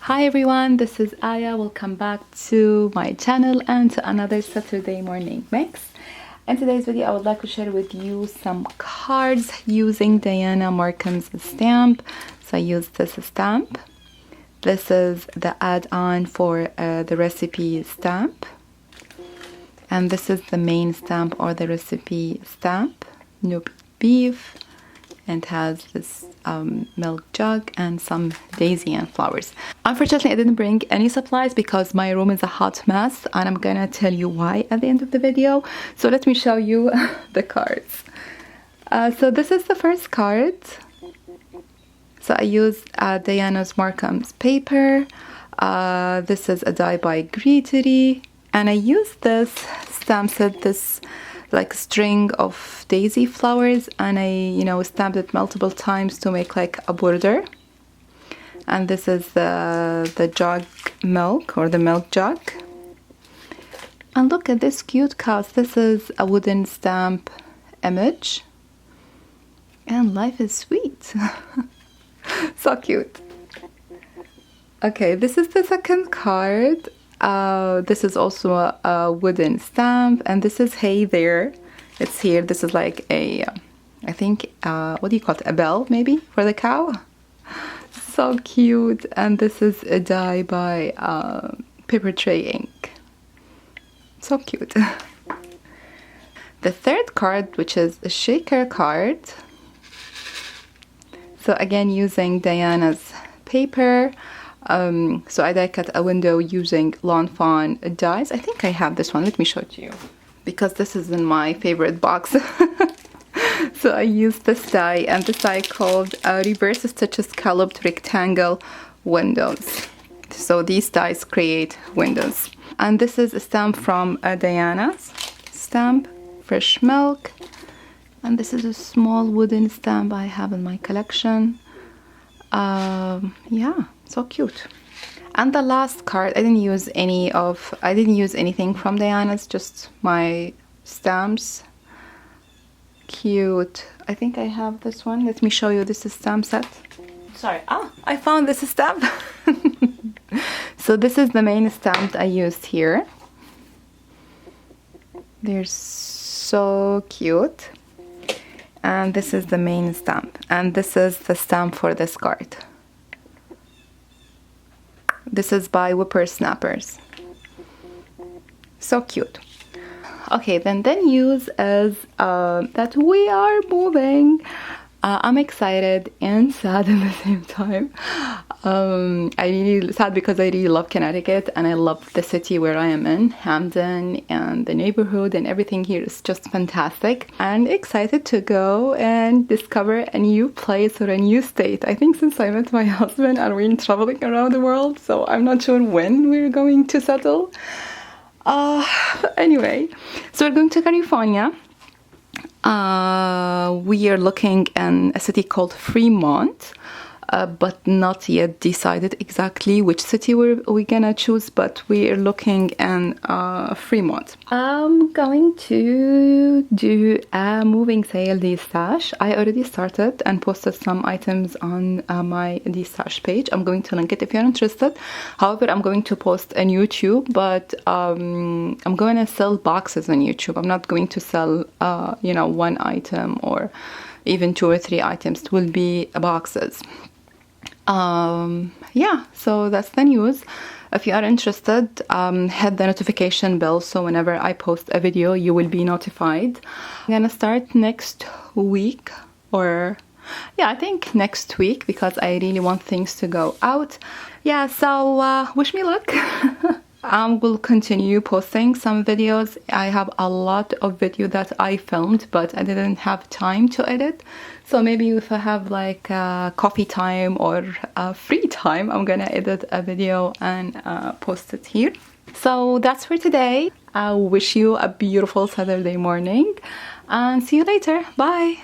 Hi everyone, this is Aya. Welcome back to my channel and to another Saturday morning mix. In today's video, I would like to share with you some cards using Diana Markham's stamp. So I used this stamp. This is the add-on for the recipe stamp. And this is the main stamp or the recipe stamp. No beef. And has this milk jug and some daisy and flowers. Unfortunately, I didn't bring any supplies because my room is a hot mess, and I'm gonna tell you why at the end of the video. So let me show you the cards. So this is the first card. So I used Diana's Markham's paper. This is a die by Greetery, and I used this stamp set, this like string of daisy flowers, and I stamped it multiple times to make like a border. And this is the jug milk, or the milk jug. And look at this cute cows. This is a wooden stamp image, and life is sweet. So cute. Okay, this is the second card. This is also a wooden stamp, and this is hey there. It's here. This is like a, I think, what do you call it? A bell, maybe, for the cow. So cute. And this is a die by Paper Tray Ink. So cute. The third card, which is a shaker card. So again, using Diana's paper. So I die cut a window using Lawn Fawn dies. I think I have this one. Let me show it to you, because this is in my favorite box. So I used this die, and this die called Reverse Stitches Scalloped Rectangle Windows. So these dies create windows. And this is a stamp from Diana's stamp, Fresh Milk. And this is a small wooden stamp I have in my collection. Yeah, so cute. And the last card, I didn't use anything from Diana's, just my stamps. Cute. I think I have this one. Let me show you. This is stamp set. Sorry. I found this stamp. So this is the main stamp I used here. They're so cute. And this is the main stamp, and this is the stamp for this card. This is by Whippersnappers. So cute. Okay, then news is that we are moving. I'm excited and sad at the same time. I'm really sad because I really love Connecticut, and I love the city where I am in, Hamden, and the neighborhood, and everything here is just fantastic. And excited to go and discover a new place or a new state. I think since I met my husband and we're traveling around the world, so I'm not sure when we're going to settle. Anyway, so we're going to California. We are looking in a city called Fremont, but not yet decided exactly which city we're gonna choose, but we are looking in Fremont. I'm going to do a moving sale Destash. I already started and posted some items on my Destash page. I'm going to link it if you're interested. However, I'm going to post on YouTube, but I'm going to sell boxes on YouTube. I'm not going to sell one item or even 2 or 3 items. It will be boxes. Yeah, so that's the news. If you are interested, hit the notification bell so whenever I post a video you will be notified. I'm gonna start next week, or yeah, I think next week, because I really want things to go out. Yeah, so wish me luck. I will continue posting some videos. I have a lot of video that I filmed, but I didn't have time to edit. So maybe if I have like coffee time or free time, I'm gonna edit a video and post it here. So that's for today. I wish you a beautiful Saturday morning, and see you later. Bye.